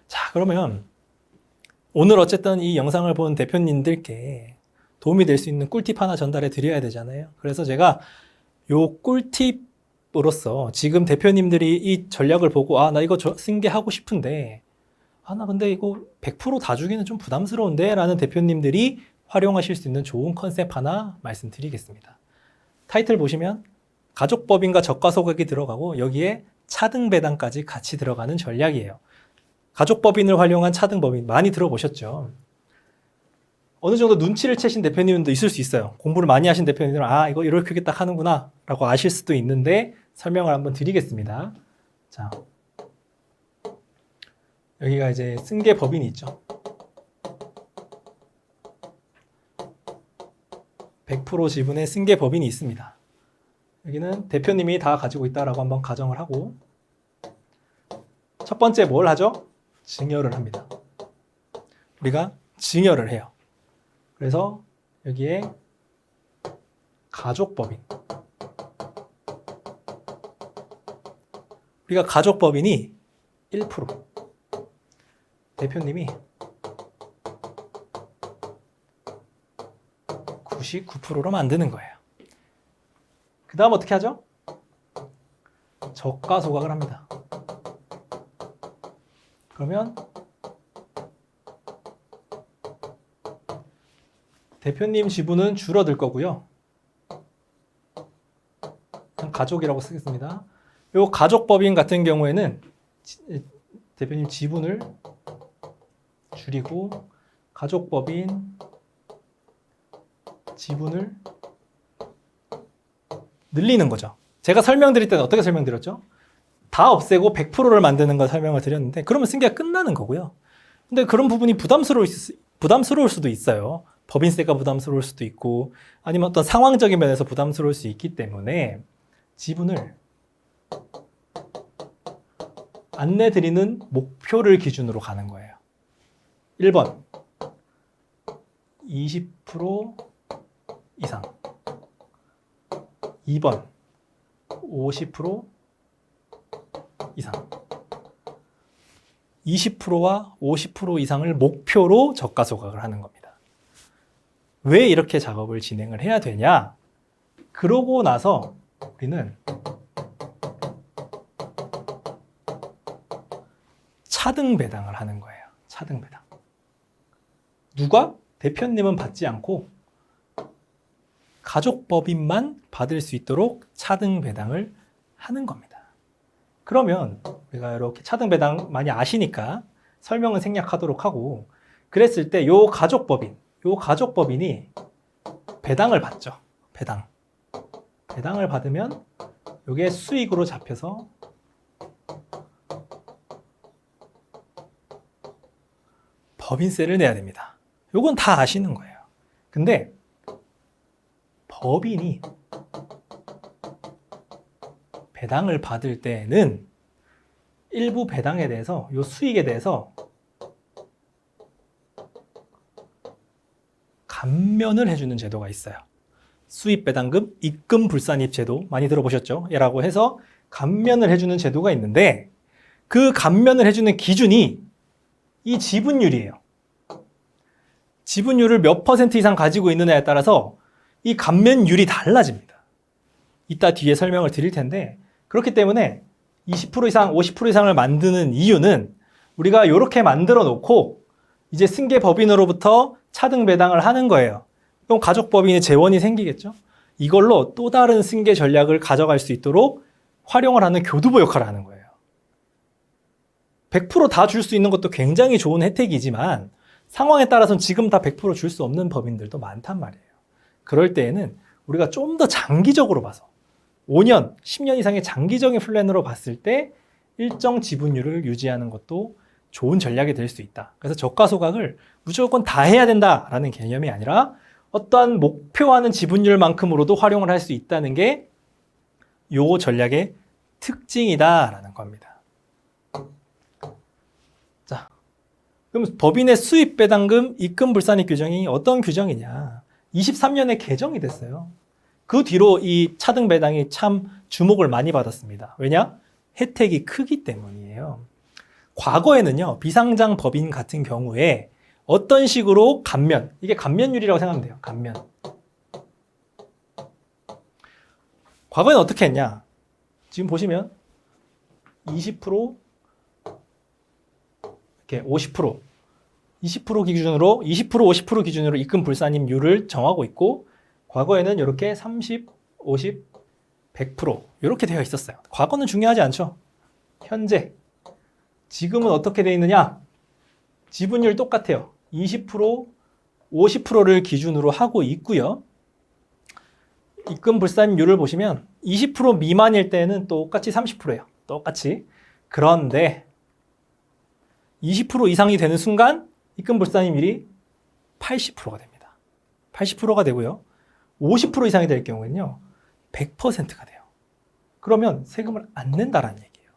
자, 그러면 오늘 어쨌든 이 영상을 본 대표님들께 도움이 될 수 있는 꿀팁 하나 전달해 드려야 되잖아요. 그래서 제가 요 꿀팁 전략으로서 지금 대표님들이 이 전략을 보고 나 이거 승계하고 싶은데 나 근데 이거 100%다 주기는 좀 부담스러운데 라는 대표님들이 활용하실 수 있는 좋은 컨셉 하나 말씀드리겠습니다. 타이틀 보시면 가족법인과 저가소각이 들어가고 여기에 차등배당까지 같이 들어가는 전략이에요. 가족법인을 활용한 차등법인 많이 들어보셨죠? 어느 정도 눈치를 채신 대표님도 있을 수 있어요. 공부를 많이 하신 대표님들은 이거 이렇게 딱 하는구나 라고 아실 수도 있는데 설명을 한번 드리겠습니다. 자, 여기가 이제 승계법인이 있죠. 100% 지분의 승계법인이 있습니다. 여기는 대표님이 다 가지고 있다라고 한번 가정을 하고 첫 번째 뭘 하죠? 증여를 합니다. 우리가 증여를 해요. 그래서 여기에 가족법인. 우리가 가족법인이 1%. 대표님이 99%로 만드는 거예요. 그 다음 어떻게 하죠? 저가소각을 합니다. 그러면 대표님 지분은 줄어들 거고요. 그냥 가족이라고 쓰겠습니다. 이 가족법인 같은 경우에는 대표님 지분을 줄이고 가족법인 지분을 늘리는 거죠. 제가 설명드릴 때는 어떻게 설명드렸죠? 다 없애고 100%를 만드는 걸 설명을 드렸는데 그러면 승계가 끝나는 거고요. 근데 그런 부분이 부담스러울 수도 있어요. 법인세가 부담스러울 수도 있고 아니면 어떤 상황적인 면에서 부담스러울 수 있기 때문에 지분을 안내드리는 목표를 기준으로 가는 거예요. 1번 20% 이상 2번 50% 이상 20%와 50% 이상을 목표로 저가소각을 하는 겁니다. 왜 이렇게 작업을 진행을 해야 되냐? 그러고 나서 우리는 차등 배당을 하는 거예요. 차등 배당. 누가? 대표님은 받지 않고 가족법인만 받을 수 있도록 차등 배당을 하는 겁니다. 그러면 우리가 이렇게 차등 배당 많이 아시니까 설명은 생략하도록 하고 그랬을 때 요 가족법인이 배당을 받죠. 배당을 받으면 이게 수익으로 잡혀서 법인세를 내야 됩니다. 요건 다 아시는 거예요. 근데 법인이 배당을 받을 때는 일부 배당에 대해서 요 수익에 대해서 감면을 해주는 제도가 있어요. 수입배당금, 입금불산입 제도 많이 들어보셨죠? 라고 해서 감면을 해주는 제도가 있는데 그 감면을 해주는 기준이 이 지분율이에요. 지분율을 몇 % 이상 가지고 있느냐에 따라서 이 감면율이 달라집니다. 이따 뒤에 설명을 드릴 텐데 그렇기 때문에 20% 이상, 50% 이상을 만드는 이유는 우리가 이렇게 만들어 놓고 이제 승계법인으로부터 차등 배당을 하는 거예요. 그럼 가족법인의 재원이 생기겠죠? 이걸로 또 다른 승계 전략을 가져갈 수 있도록 활용을 하는 교두보 역할을 하는 거예요. 100% 다 줄 수 있는 것도 굉장히 좋은 혜택이지만 상황에 따라서는 지금 다 100% 줄 수 없는 법인들도 많단 말이에요. 그럴 때에는 우리가 좀 더 장기적으로 봐서 5년, 10년 이상의 장기적인 플랜으로 봤을 때 일정 지분율을 유지하는 것도 좋은 전략이 될 수 있다. 그래서 저가소각을 무조건 다 해야 된다라는 개념이 아니라 어떠한 목표하는 지분율만큼으로도 활용을 할 수 있다는 게 이 전략의 특징이다라는 겁니다. 자, 그럼 법인의 수입배당금, 입금불산입 규정이 어떤 규정이냐? 23년에 개정이 됐어요. 그 뒤로 이 차등 배당이 참 주목을 많이 받았습니다. 왜냐? 혜택이 크기 때문이에요. 과거에는요, 비상장 법인 같은 경우에 어떤 식으로 감면, 이게 감면율이라고 생각하면 돼요. 감면. 과거에는 어떻게 했냐? 지금 보시면 20%, 이렇게 50%, 20% 기준으로 20%, 50% 기준으로 입금 불산임률을 정하고 있고 과거에는 이렇게 30, 50, 100% 이렇게 되어 있었어요. 과거는 중요하지 않죠. 현재 지금은 어떻게 되어 있느냐? 지분율 똑같아요. 20%, 50%를 기준으로 하고 있고요. 입금 불산임률을 보시면 20% 미만일 때는 똑같이 30%예요. 똑같이. 그런데 20% 이상이 되는 순간 입금 불산임률이 80%가 됩니다. 80%가 되고요. 50% 이상이 될 경우에는요. 100%가 돼요. 그러면 세금을 안 낸다라는 얘기예요.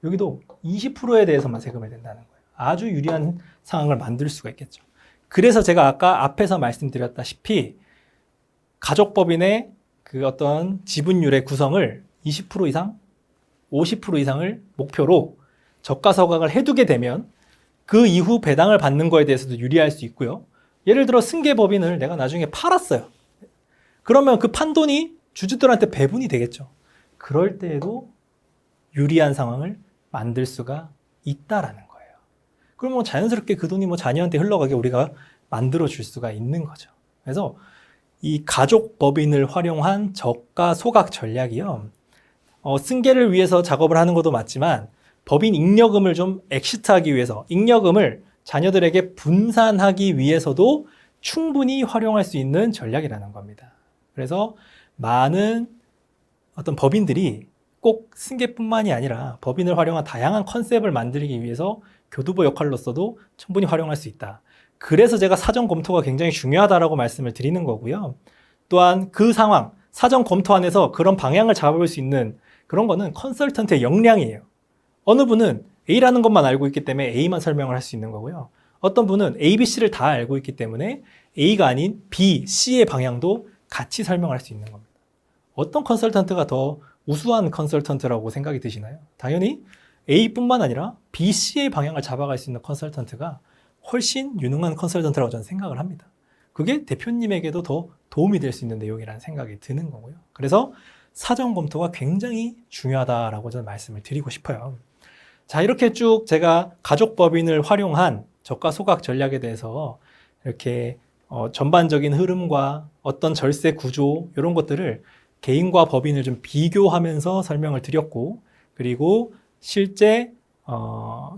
여기도 20%에 대해서만 세금을 낸다는 거예요. 아주 유리한 상황을 만들 수가 있겠죠. 그래서 제가 아까 앞에서 말씀드렸다시피 가족법인의 그 어떤 지분율의 구성을 20% 이상, 50% 이상을 목표로 저가서각을 해두게 되면 그 이후 배당을 받는 거에 대해서도 유리할 수 있고요. 예를 들어 승계법인을 내가 나중에 팔았어요. 그러면 그 판돈이 주주들한테 배분이 되겠죠. 그럴 때에도 유리한 상황을 만들 수가 있다라는 거예요. 그러면 자연스럽게 그 돈이 자녀한테 흘러가게 우리가 만들어 줄 수가 있는 거죠. 그래서 이 가족법인을 활용한 저가 소각 전략이요. 승계를 위해서 작업을 하는 것도 맞지만 법인 잉여금을 좀 엑시트하기 위해서 잉여금을 자녀들에게 분산하기 위해서도 충분히 활용할 수 있는 전략이라는 겁니다. 그래서 많은 어떤 법인들이 꼭 승계뿐만이 아니라 법인을 활용한 다양한 컨셉을 만들기 위해서 교두보 역할로서도 충분히 활용할 수 있다. 그래서 제가 사전 검토가 굉장히 중요하다라고 말씀을 드리는 거고요. 또한 그 상황, 사전 검토 안에서 그런 방향을 잡을 수 있는 그런 거는 컨설턴트의 역량이에요. 어느 분은 A라는 것만 알고 있기 때문에 A만 설명을 할 수 있는 거고요. 어떤 분은 A, B, C를 다 알고 있기 때문에 A가 아닌 B, C의 방향도 같이 설명할 수 있는 겁니다. 어떤 컨설턴트가 더 우수한 컨설턴트라고 생각이 드시나요? 당연히 A뿐만 아니라 B, C의 방향을 잡아갈 수 있는 컨설턴트가 훨씬 유능한 컨설턴트라고 저는 생각을 합니다. 그게 대표님에게도 더 도움이 될 수 있는 내용이라는 생각이 드는 거고요. 그래서 사전 검토가 굉장히 중요하다라고 저는 말씀을 드리고 싶어요. 자, 이렇게 쭉 제가 가족법인을 활용한 저가 소각 전략에 대해서 이렇게 전반적인 흐름과 어떤 절세 구조 이런 것들을 개인과 법인을 좀 비교하면서 설명을 드렸고, 그리고 실제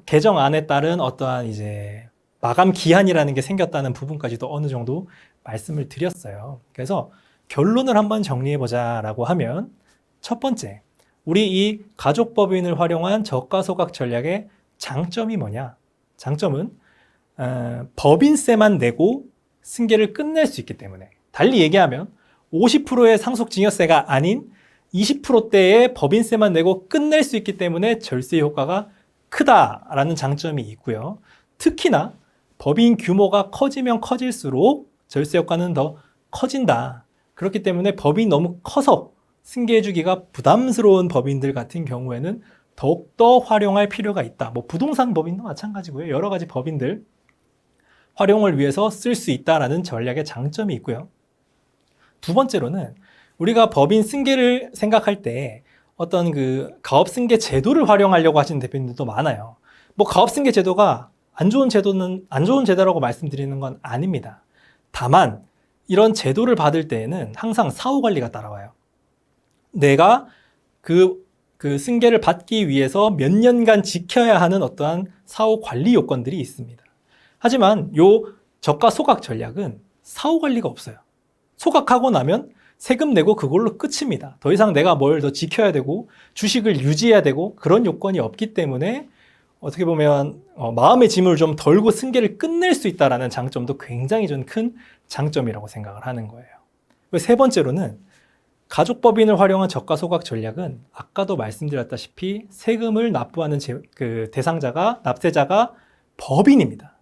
개정안에 따른 어떠한 이제 마감 기한이라는 게 생겼다는 부분까지도 어느 정도 말씀을 드렸어요. 그래서 결론을 한번 정리해보자라고 하면 첫 번째, 우리 이 가족법인을 활용한 저가소각 전략의 장점이 뭐냐? 장점은 법인세만 내고 승계를 끝낼 수 있기 때문에, 달리 얘기하면 50%의 상속증여세가 아닌 20%대의 법인세만 내고 끝낼 수 있기 때문에 절세 효과가 크다라는 장점이 있고요. 특히나 법인 규모가 커지면 커질수록 절세 효과는 더 커진다. 그렇기 때문에 법인이 너무 커서 승계해주기가 부담스러운 법인들 같은 경우에는 더욱더 활용할 필요가 있다. 부동산 법인도 마찬가지고요. 여러 가지 법인들 활용을 위해서 쓸 수 있다라는 전략의 장점이 있고요. 두 번째로는 우리가 법인 승계를 생각할 때 어떤 그 가업 승계 제도를 활용하려고 하시는 대표님들도 많아요. 가업 승계 제도가 안 좋은 제도라고 말씀드리는 건 아닙니다. 다만 이런 제도를 받을 때에는 항상 사후 관리가 따라와요. 내가 그 승계를 받기 위해서 몇 년간 지켜야 하는 어떠한 사후 관리 요건들이 있습니다. 하지만 요 저가 소각 전략은 사후 관리가 없어요. 소각하고 나면 세금 내고 그걸로 끝입니다. 더 이상 내가 뭘 더 지켜야 되고 주식을 유지해야 되고 그런 요건이 없기 때문에 어떻게 보면 마음의 짐을 좀 덜고 승계를 끝낼 수 있다는 장점도 굉장히 좀 큰 장점이라고 생각을 하는 거예요. 세 번째로는 가족법인을 활용한 저가소각 전략은 아까도 말씀드렸다시피 세금을 납부하는 대상자가, 납세자가 법인입니다.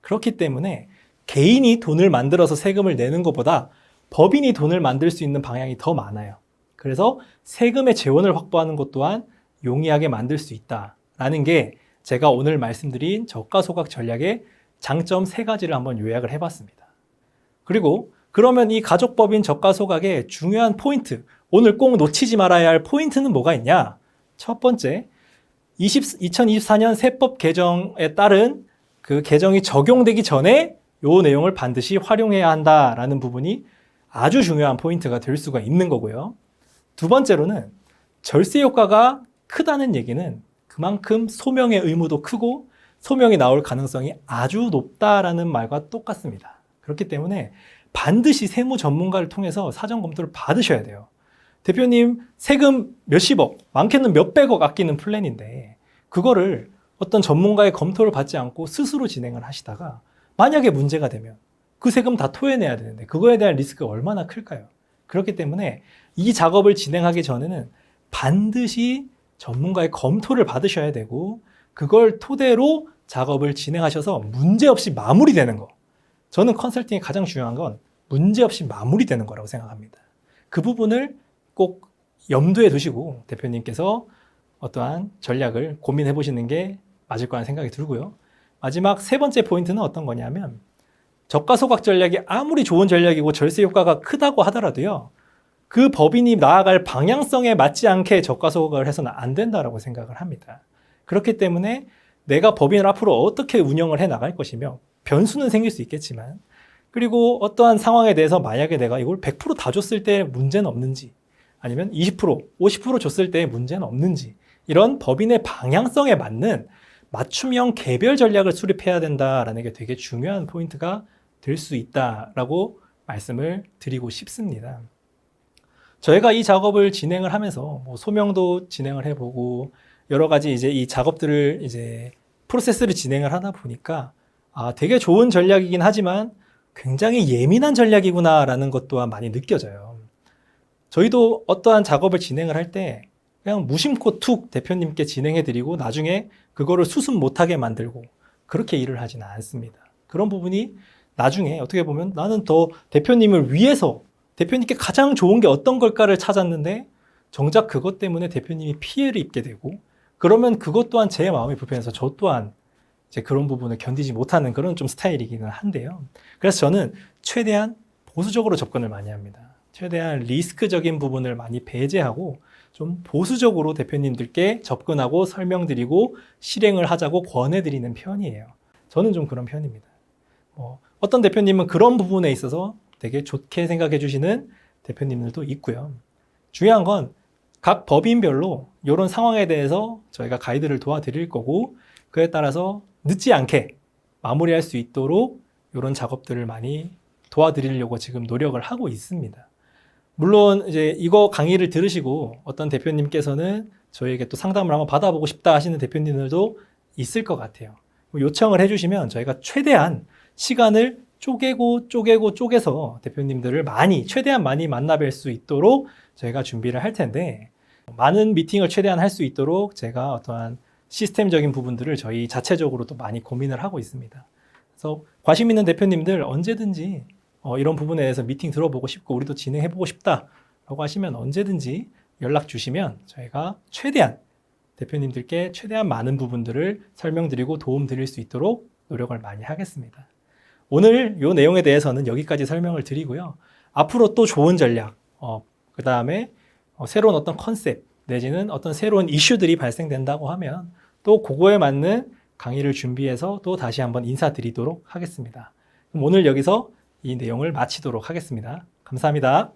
그렇기 때문에 개인이 돈을 만들어서 세금을 내는 것보다 법인이 돈을 만들 수 있는 방향이 더 많아요. 그래서 세금의 재원을 확보하는 것 또한 용이하게 만들 수 있다라는 게 제가 오늘 말씀드린 저가소각 전략의 장점 3가지를 한번 요약을 해봤습니다. 그리고 그러면 이 가족법인 저가소각의 중요한 포인트, 오늘 꼭 놓치지 말아야 할 포인트는 뭐가 있냐? 첫 번째, 2024년 세법 개정에 따른 그 개정이 적용되기 전에 이 내용을 반드시 활용해야 한다라는 부분이 아주 중요한 포인트가 될 수가 있는 거고요. 두 번째로는 절세 효과가 크다는 얘기는 그만큼 소명의 의무도 크고 소명이 나올 가능성이 아주 높다라는 말과 똑같습니다. 그렇기 때문에 반드시 세무 전문가를 통해서 사전 검토를 받으셔야 돼요. 대표님 세금 몇십억, 많게는 몇백억 아끼는 플랜인데 그거를 어떤 전문가의 검토를 받지 않고 스스로 진행을 하시다가 만약에 문제가 되면 그 세금 다 토해내야 되는데 그거에 대한 리스크가 얼마나 클까요? 그렇기 때문에 이 작업을 진행하기 전에는 반드시 전문가의 검토를 받으셔야 되고 그걸 토대로 작업을 진행하셔서 문제없이 마무리되는 거. 저는 컨설팅의 가장 중요한 건 문제없이 마무리되는 거라고 생각합니다. 그 부분을 꼭 염두에 두시고 대표님께서 어떠한 전략을 고민해 보시는 게 맞을 거라는 생각이 들고요. 마지막 세 번째 포인트는 어떤 거냐면 저가소각 전략이 아무리 좋은 전략이고 절세 효과가 크다고 하더라도요. 그 법인이 나아갈 방향성에 맞지 않게 저가소각을 해서는 안 된다라고 생각을 합니다. 그렇기 때문에 내가 법인을 앞으로 어떻게 운영을 해 나갈 것이며 변수는 생길 수 있겠지만 그리고 어떠한 상황에 대해서 만약에 내가 이걸 100% 다 줬을 때 문제는 없는지 아니면 20%, 50% 줬을 때 문제는 없는지 이런 법인의 방향성에 맞는 맞춤형 개별 전략을 수립해야 된다라는 게 되게 중요한 포인트가 될 수 있다라고 말씀을 드리고 싶습니다. 저희가 이 작업을 진행을 하면서 뭐 소명도 진행을 해보고 여러 가지 이제 이 작업들을 이제 프로세스를 진행을 하다 보니까 되게 좋은 전략이긴 하지만 굉장히 예민한 전략이구나라는 것 또한 많이 느껴져요. 저희도 어떠한 작업을 진행을 할 때 그냥 무심코 툭 대표님께 진행해드리고 나중에 그거를 수습 못하게 만들고 그렇게 일을 하지는 않습니다. 그런 부분이 나중에 어떻게 보면 나는 더 대표님을 위해서 대표님께 가장 좋은 게 어떤 걸까를 찾았는데 정작 그것 때문에 대표님이 피해를 입게 되고 그러면 그것 또한 제 마음이 불편해서 저 또한 이제 그런 부분을 견디지 못하는 그런 좀 스타일이기는 한데요. 그래서 저는 최대한 보수적으로 접근을 많이 합니다. 최대한 리스크적인 부분을 많이 배제하고 좀 보수적으로 대표님들께 접근하고 설명드리고 실행을 하자고 권해드리는 편이에요. 저는 좀 그런 편입니다. 어떤 대표님은 그런 부분에 있어서 되게 좋게 생각해 주시는 대표님들도 있고요. 중요한 건 각 법인별로 이런 상황에 대해서 저희가 가이드를 도와드릴 거고 그에 따라서 늦지 않게 마무리할 수 있도록 이런 작업들을 많이 도와드리려고 지금 노력을 하고 있습니다. 물론 이제 이거 강의를 들으시고 어떤 대표님께서는 저희에게 또 상담을 한번 받아보고 싶다 하시는 대표님들도 있을 것 같아요. 요청을 해주시면 저희가 최대한 시간을 쪼개서 대표님들을 최대한 많이 만나뵐 수 있도록 저희가 준비를 할 텐데 많은 미팅을 최대한 할 수 있도록 제가 어떠한 시스템적인 부분들을 저희 자체적으로 또 많이 고민을 하고 있습니다. 그래서 관심 있는 대표님들 언제든지 이런 부분에 대해서 미팅 들어보고 싶고 우리도 진행해보고 싶다라고 하시면 언제든지 연락 주시면 저희가 최대한 대표님들께 최대한 많은 부분들을 설명드리고 도움 드릴 수 있도록 노력을 많이 하겠습니다. 오늘 이 내용에 대해서는 여기까지 설명을 드리고요. 앞으로 또 좋은 전략, 그 다음에 새로운 어떤 컨셉 내지는 어떤 새로운 이슈들이 발생된다고 하면 또 그거에 맞는 강의를 준비해서 또 다시 한번 인사드리도록 하겠습니다. 그럼 오늘 여기서 이 내용을 마치도록 하겠습니다. 감사합니다.